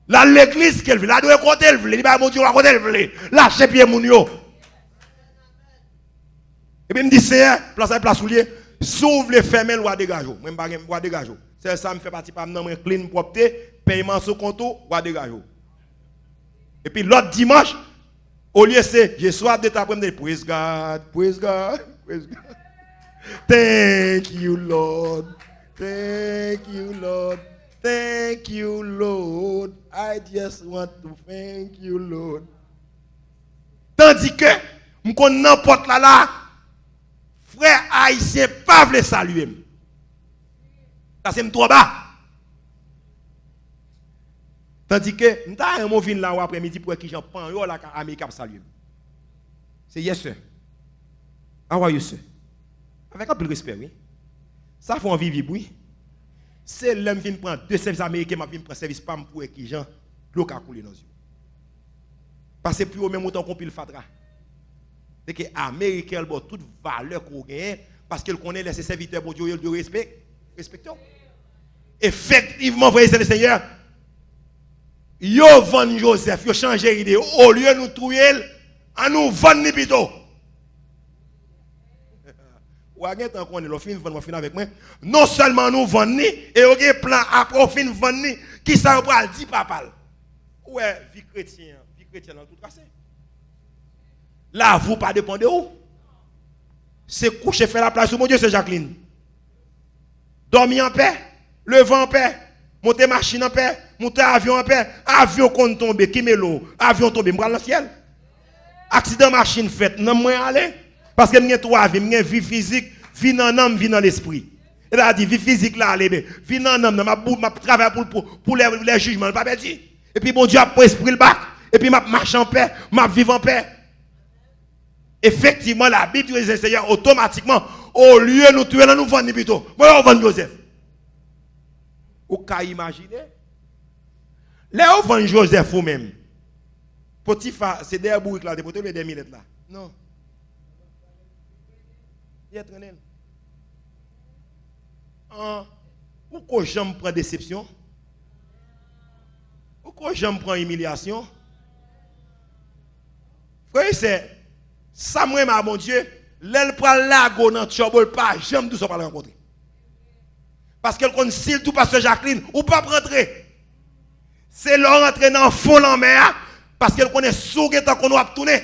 Là l'église qu'elle veut, là doit côté elle veut, il pas mon Dieu à côté elle veut. Lâchez pied mon yo. Et puis me dit Seigneur, place soulier, s'ouvre les fermer loi dégage. Moi pas loi dégage. C'est ça me fait partie par non clean propreté, paiement sur compte, loi dégage. Et puis l'autre dimanche au lieu c'est je sois de ta première praise God, praise God, praise God. Thank you Lord. Thank you Lord. Thank you, Lord. I just want to thank you, Lord. Tandis que, m'kon n'importe là, frère haïtien, pas vle saluer. Ça c'est trop bas. Tandis que, m'ta un mot vin là après-midi pour qui j'en prends, yo la Amérique a saluer. C'est yes sir. How are you sir? Avec un peu de respect, oui. Ça faut envie vivre, oui. C'est l'homme qui prend deux services américains, qui prend service PAM pour qui gens, l'eau qui a coulé dans les yeux. Parce que plus au même temps qu'on peut le fatra. C'est que les Américains ont toute valeur qu'on gagne parce qu'ils connaissent les serviteurs pour Dieu, ils respectent. effectivement, voyez, c'est le Seigneur. Yo vend Joseph, yo changé l'idée. Au lieu de nous trouver, à nous vendre plutôt. Ou à gen tant qu'on est, le fin avec moi. Non seulement nous vendons, et on a plan après, on fin vendre, qui ça va le dire papa. Ouais, vie chrétienne dans tout cassé. Là, vous pas dépendez où? C'est coucher, faire la place, mon Dieu, c'est Jacqueline. Dormir en paix, lever en paix, monter machine en paix, monter avion en paix, avion qu'on tombe, qui met l'eau, avion tombe, moi dans le ciel. Accident machine fait, non moi aller parce que j'ai trois vies, j'ai vie physique, vie dans l'âme, vie dans l'esprit. Elle a dit vie physique là aller, vie dans l'âme, m'a travail pour les jugements, pas dit. Et puis bon Dieu a pour esprit le bac, et puis m'a marche en paix, m'a vivre en paix. Effectivement la Bible dit Seigneur automatiquement au lieu de nous tuer là nous vendre plutôt. Moi on vend Joseph. Ou ka imaginer là on vend Joseph ou même. Potiphar, c'est des bourriques là, des des millettes là. Non. Il est traîné. Pourquoi j'aime prendre déception? Pourquoi j'aime prendre humiliation? Frère, c'est ça moi ma mon Dieu, l'elle prend la go dans trouble pas, j'aime tout ça pas le rencontrer. Parce qu'elle connaît s'il tout pasteur Jacqueline ou pas rentrer. C'est leur rentrer dans fond en mer. Parce qu'elle connaît sous que qu'on va tourner.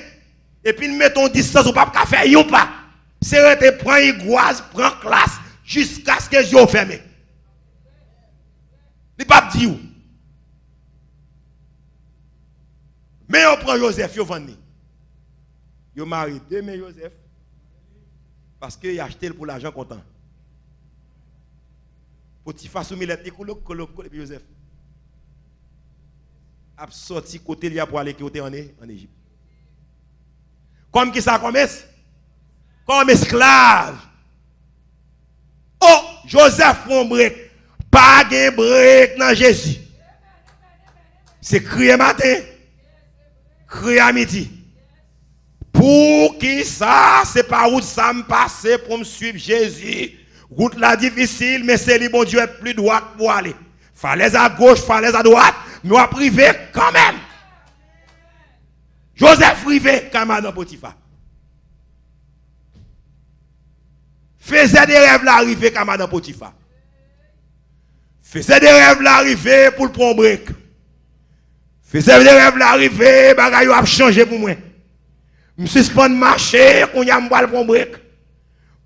Et puis nous mettons distance ou pas faire yon pas. C'est rester prend iguase, prend classe jusqu'à ce que les yeux fermés. Il pas dit où. Mais on prend Joseph, yo vend. Yo mari deux mais Joseph parce qu'il a acheté pour l'argent content. Potiphar soumis les colo et puis Joseph a sorti côté lié pour aller côté en Égypte. Comme qui ça commence? Comme esclave. Oh, Joseph prend break. Pas de break dans Jésus. C'est crier matin, crier à midi. Pour qui ça, c'est pas où ça me passe pour me suivre Jésus. Route là difficile, mais c'est le bon Dieu est plus droit pour aller. Falaise à gauche, falaise à droite. Nous avons privé quand même. Joseph privé quand même dans Potiphar. Faisait des rêves l'arrivée quand même dans Potiphar. Faisait des rêves l'arrivée pour le prendre break. Faisait des rêves l'arrivée, bagaille a changé pour moi. Je suspends marcher, qu'on y a m'bal prendre break.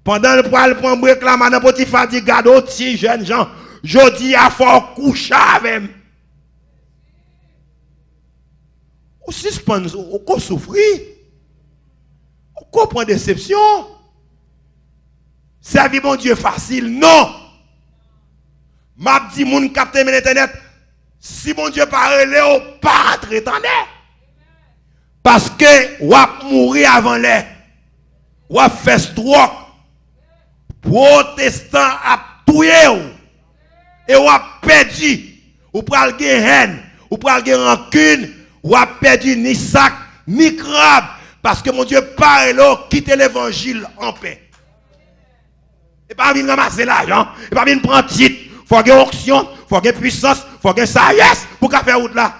Pendant le prendre break là, madame Potiphar dit garde aussi jeunes gens, jodi a fort coucher avec. On suspend, on souffre, on comprend déception. Servir mon Dieu facile, non. M'a dit moun capte internet, si mon Dieu parle, on pas attendez. Parce que ou a mourir avant l'air. Ou a fait stroke. Protestant a tué et ou a perdu. Ou pral gen haine, ou pral gen rancune. Ou a perdu ni sac, ni crabe. Parce que mon Dieu parle, quitte l'évangile en paix. Et pas venir ramasser l'argent. Et pas venir prendre titre. Il faut qu'il y ait onction, il faut qu'il y ait puissance, il faut qu'il y ait sagesse pour qu'on faire route là.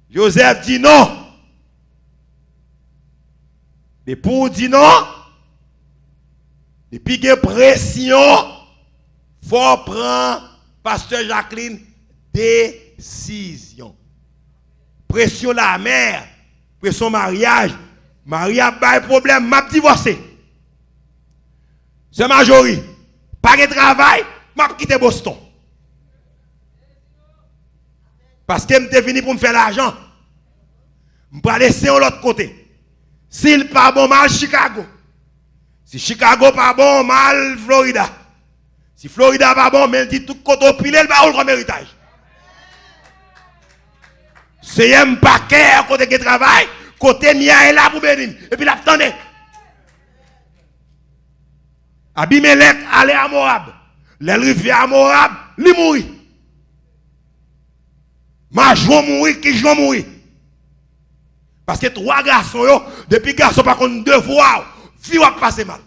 Joseph dit non. Et pour dire non, depuis qu'il y a pression, il faut prendre pasteur Jacqueline décision. Pression la mère, pression mariage. Maria pas de problème, m'a divorcé. C'est majorité. Pas de travail, m'a quitté Boston. Parce que je suis venu pour me faire l'argent. Je vais laisser de l'autre côté. S'il pas bon, mal Chicago. Si Chicago pas bon, mal Florida. Si Florida pas bon, mais il dit tout côté au pile, il va comme héritage. C'est un paquet côté de travail, côté mia est là pour bénir. Et puis l'attendez. Abimelech allait à Moab. L'arrivée à Moab, il mourit. Ma joie mourir, qui joue mourir. Parce que trois garçons, depuis garçons par contre deux fois, vie va passer mal.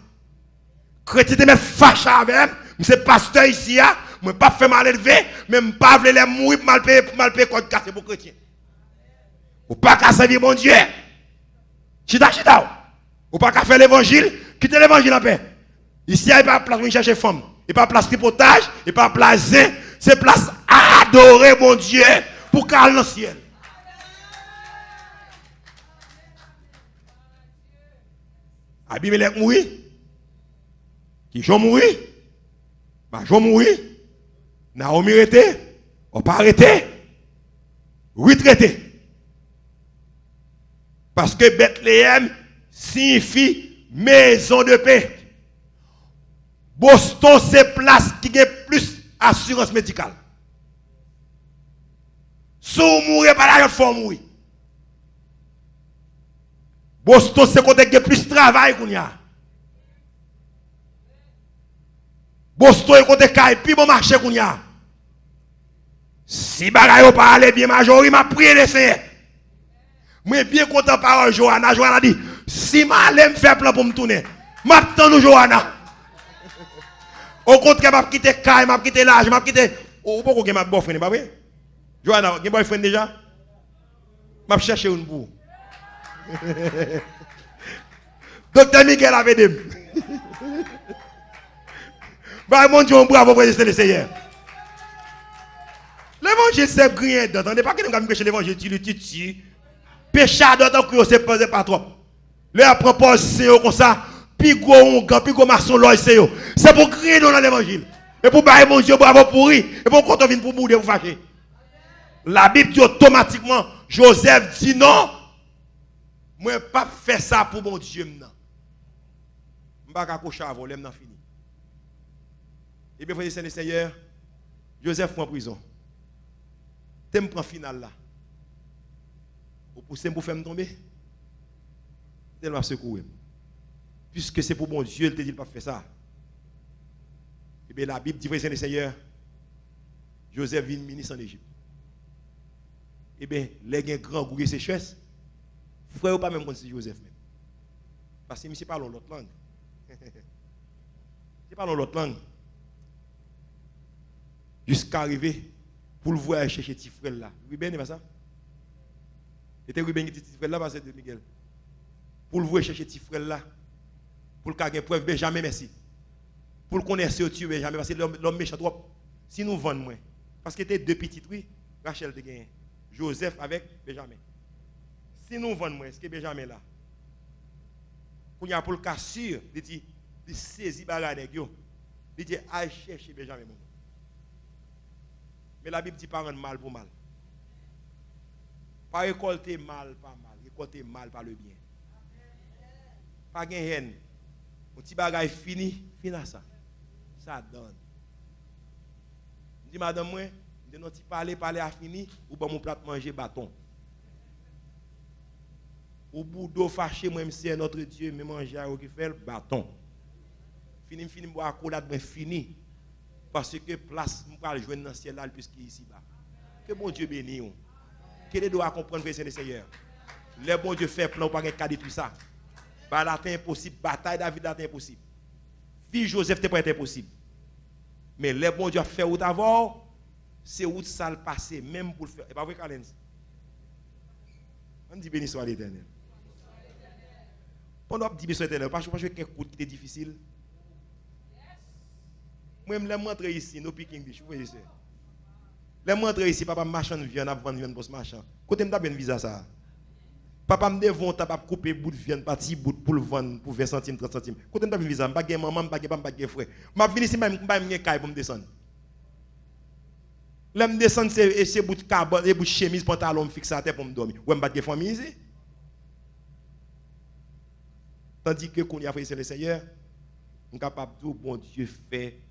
chrétien te met fâché avec, je suis pasteur ici, je ne pas fait mal élevé, mais je ne pas les mourir pour mal payer code cassé pour chrétien. Ou pas qu'à servir mon Dieu. Chita. Ou pas qu'à faire l'évangile, quitter l'évangile en paix. Ici, il n'y a pas de place pour chercher femme. Il n'y a pas de place tripotage, il n'y a pas de place zin. C'est place à adorer mon Dieu pour qu'elle dans le ciel. Abimelech mourir. Qui j'en mourir? Bah j'en mourir. Naomi arrêté. On pas arrêté. Retraité. Parce que Bethléem signifie maison de paix. Boston, c'est place qui a plus assurance médicale. Si vous mourrez par là, il faut mourir. Boston, c'est côté qui a plus de travail qu'on y a. Boston, c'est côté qui a plus bon marché qu'on y a. Si bagaille pas aller bien, majorité m'a prié le Seigneur. Moi bien content par Johanna. Johanna dit, si ma allais me faire plan pour me tourner, m'attends nous Johanna. Au contraire, m'a quitté Kai, m'a quitté l'âge, m'a quitté. Oh, pourquoi que m'a boyfriend, pas vrai? Johanna, vous boyfriend déjà? M'a cherché une boue. Docteur Miguel avait des. Bah mon Dieu, bravo, président le Seigneur. L'évangile c'est rien d'autre. On n'est pas que nous avons prêché l'évangile, tu. Péchard d'autre que c'est pas trop. Le apprend pas c'est comme ça. Puis gros maçon l'œil c'est pour crier dans l'évangile. Et pour bailler mon Dieu bravo pourri. Et pour quand on vient pour bouder vous fâcher. La Bible dit automatiquement, Joseph dit non. Moi pas faire ça pour mon Dieu maintenant. M'pa ka coucher avant, l'aime fini. Et bien frère et Seigneur, Joseph en prison. T'aimes prend final là. Vous poussez pour faire me tomber. Tellement secouer. Puisque c'est pour mon Dieu, il te dit pas faire ça. Et bien la Bible dit frère et Seigneur, Joseph vient ministre en Égypte. Et bien les grands gourets sécheresse. Frère pas même comme si Joseph même. Parce que monsieur parle l'autre langue. Il parle l'autre langue. Jusqu'à arriver pour le voir chercher petit frère là. Ruben, c'est pas ça? C'était Ruben qui était petit frère là, parce que Miguel. Pour le voir chercher petit frère là. Pour le cas de preuve, Benjamin, merci. Pour le connaître, c'est Benjamin, parce que l'homme méchant trop. Si nous vendons moins. Parce que c'était deux petites, oui, Rachel de gagné. Joseph avec Benjamin. Si nous vendons moins, est-ce que Benjamin là? Pour y a pour le cas sûr, il dit, il saisit bagarre, il dit, allez chercher Benjamin. Mais la Bible dit pas rendre mal pour mal. Pas récolter mal par mal, récolter mal par le bien. Pas gagner haine. Un petit bagage fini à ça. Ça donne. Je dis madame moi, de notre parler à fini ou bon mon plat manger bâton. Au bout d'eau fâché moi c'est notre Dieu me manger à qui fait bâton. Fini boire accolade ben fini. Parce que place nous pas joindre dans le ciel là puisque ici bas. Que bon Dieu bénisse. Que les doit comprendre que c'est le Seigneur. Le bon Dieu fait plan pas qu'à détruire ça. Bah c'est impossible, bataille David là c'est impossible. Fille Joseph t'es pas impossible. Mais le bon Dieu a fait route avant, c'est route ça le passé même pour le faire. Et pas vrai Calens. On dit béni soit l'Éternel. Pendant que dit béni soit l'Éternel, parce que quelque chose qui est difficile. Moi je me montre ici, no picking dish, vous voyez ça. Les montre ici, papa marchand viande, a vendre viande pour ce marchand. Côté m'ta ben visa ça. Papa me devant t'a pas couper bout de viande, parti bout pour le vendre pour 20 centimes, 30 centimes. Côté m'ta ben visa, m'pa gen maman, m'pa gen frère. M'a venir ici même m'pa gen caille pour me descendre. Là me descendre c'est bout de carbone, et bout de chemise, pantalon me fixe à terre pour me dormir. Ouais m'pa gen famille ici. Tandis que qu'on y a fait c'est le Seigneur, on capable de bon Dieu fait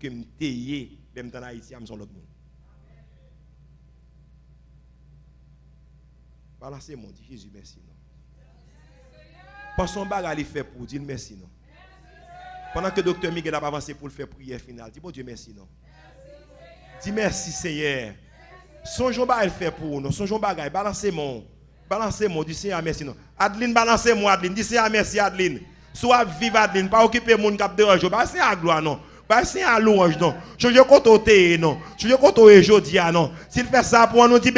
que me tailler même dans Haïti am son l'autre monde. Balancez mon Dieu Jésus merci non. Parce son bagage il fait pour dire merci non. Pendant que docteur Miguel a avancé pour le faire prière finale, dis bon Dieu merci non. Dis merci Seigneur. Songeons bagage fait pour nous, songeons bagage balancez mon dis Seigneur merci non. Adeline balancez moi Adeline, dis Seigneur merci Adeline. Soit vivre Adeline, pas occuper mon cap de ange, pas c'est à gloire non. Pas c'est à louange non. Je côté non. Je côté jodi non. S'il fait ça pour nous dire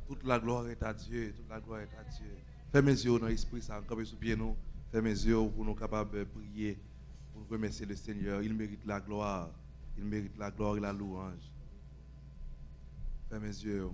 toute la gloire est à Dieu, toute la gloire est à Dieu. Fais mes yeux dans l'esprit, ça encore sous pied nous. Fais mes yeux pour nous capables de prier, pour remercier le Seigneur. Il mérite la gloire, il mérite la gloire et la louange. Fais mes yeux.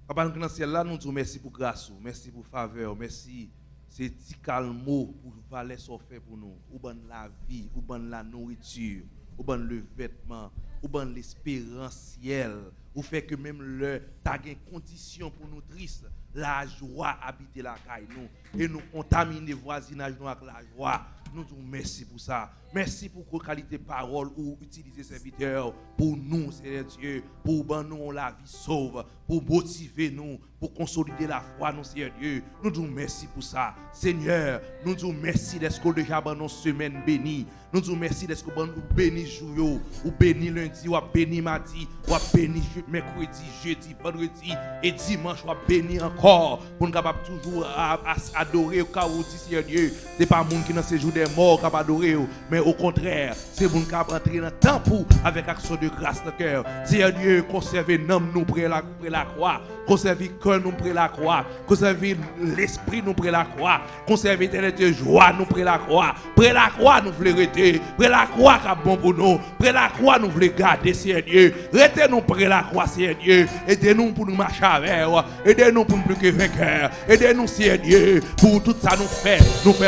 Papa, nous dans le ciel là, nous disons merci pour grâce, merci pour faveur, merci. C'est petit calme pour valer ce fait pour nous. Ou bonne la vie, ou bonne la nourriture, ou bonne le vêtement, ou bonne l'espérance-ciel. Ou fait que même le t'as une condition pour nous tristes, la joie habite la caille nous et nous contaminer voisinage nous avec la joie. Nous disons merci pour ça. Merci pour la qualité de parole ou utiliser serviteur pour nous, Seigneur Dieu, pour nous la vie sauve, pour motiver nous, pour consolider la foi, nous, Seigneur Dieu. Nous disons merci pour ça. Seigneur, nous disons merci d'être que déjà dans nos semaines bénies. Nous disons merci d'être que nous bénis jour, ou bénis lundi, ou bénis mardi, ou bénis mercredi, jeudi, vendredi et dimanche, ou bénis encore pour nous capables toujours adorer au cas où Seigneur Dieu. Ce n'est pas le monde qui dans ces jours des morts qui adorer, mais au contraire, c'est le monde qui entrer dans le temps pour avec action de grâce dans le cœur. Seigneur Dieu, conservez nous près la croix, conservez le cœur nous près la croix, conservez l'esprit nous près la croix, conservez la joie nous près la croix. Près la croix nous voulons rester, près la croix qui est bon pour nous, près la croix nous voulons garder, Seigneur Dieu. Restez nous près la croix, Seigneur Dieu. Aidez-nous pour nous marcher avec, aidez-nous pour nous plus que vainqueurs, aidez-nous, Seigneur Dieu, pour tout ça nous faire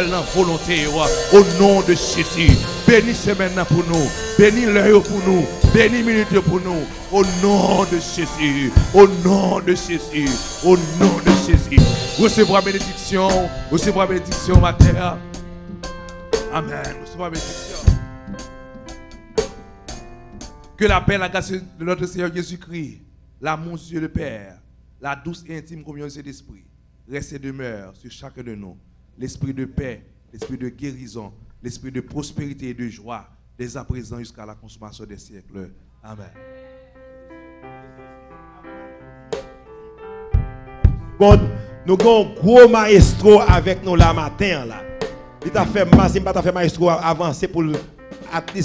la volonté. Au nom de Jésus, bénis semaine pour nous, bénis l'heure pour nous, bénis minute pour nous. Au nom de Jésus, au nom de Jésus, au nom de Jésus. Recevez la bénédiction, ma terre. Amen. Recevez la bénédiction. Que la paix, la grâce de notre Seigneur Jésus-Christ, l'amour de Dieu le Père, la douce et intime communion de l'Esprit, reste et demeure sur chacun de nous. L'esprit de paix, l'esprit de guérison, l'esprit de prospérité et de joie, dès à présent jusqu'à la consommation des siècles. Amen. Nous avons un gros maestro avec nous là matin. Là. Il t'a fait maestro avancer pour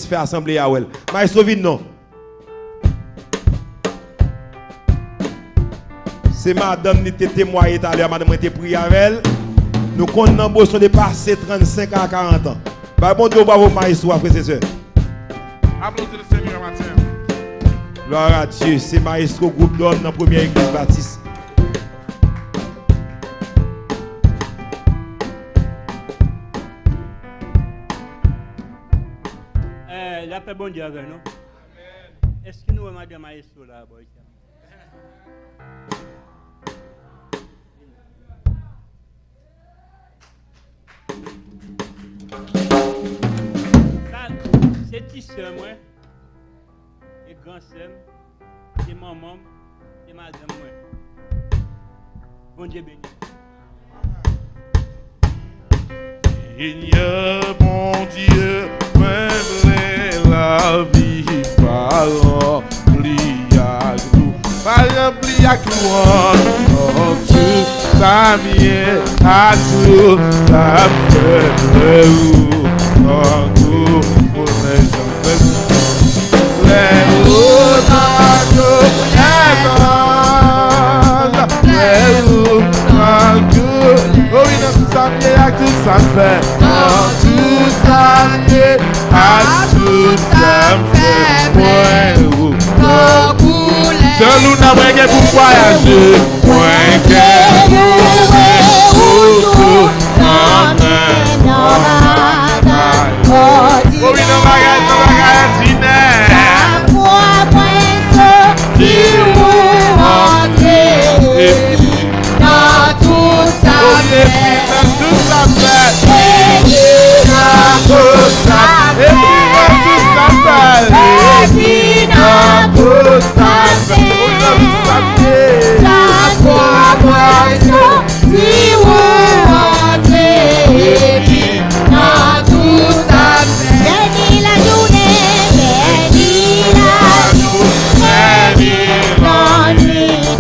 faire assemblée à elle. Maestro vite non. C'est madame qui était témoignée tout à l'heure, madame était priée avec elle. Nous comptons besoin de passer 35 à 40 ans. Bah bon Dieu, bravo maestro, frères et sœurs. Applaudissez le Seigneur matin. Gloire à Dieu, c'est maestro groupe d'hommes dans la première église baptiste. L'appel bon Dieu avec nous. Est-ce que nous avons madame maestro là? C'est petit soeur moi, et grand soeur, et maman, et madame moi. Bon Dieu béni. Seigneur mon Dieu, m'aimerait la vie par remplie à nous. Par remplie à nous, tout ça mienne, à tout ça fait en tout pour les gens. Les roues dans tout, les roues dans tout. Oh oui, dans tout ça mienne, à tout ça fait. Dans tout ça mienne, à tout ça fait. Ouais, seul nous n'avons pas pour voyager. Moins que nous, tout oh oui, non, bagage, dîner. La foi, prince, qui vous rentrez. Dans tout ça fait. Dans tout ça fait. Et dans tout ça fait. Et puis dans tout ça fait. La foi, prince, qui vous rentrez. Et puis dans tout ça fait. Bénis la journée, bénis la nuit, bénis la nuit.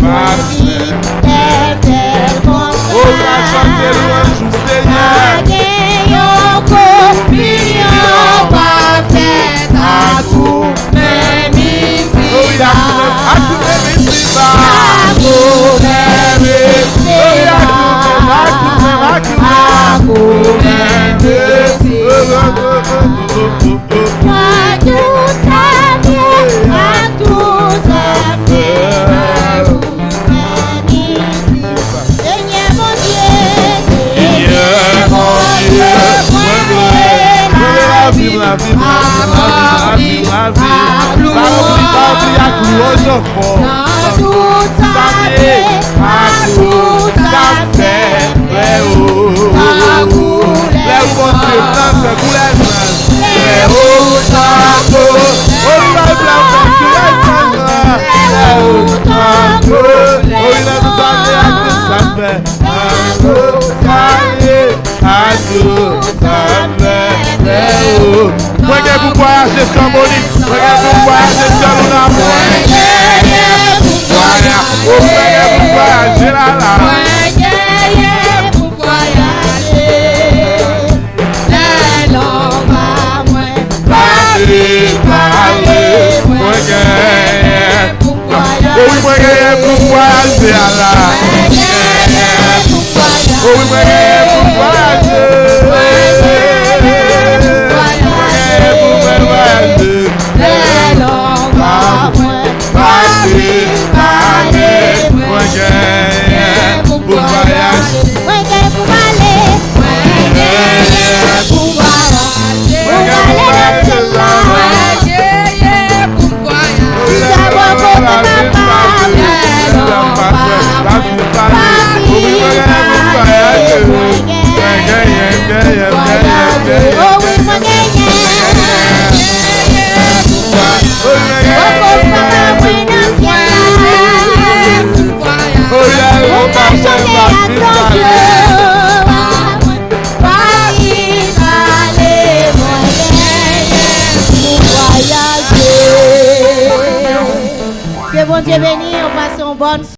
Que bon Dieu bénisse, on passe une bonne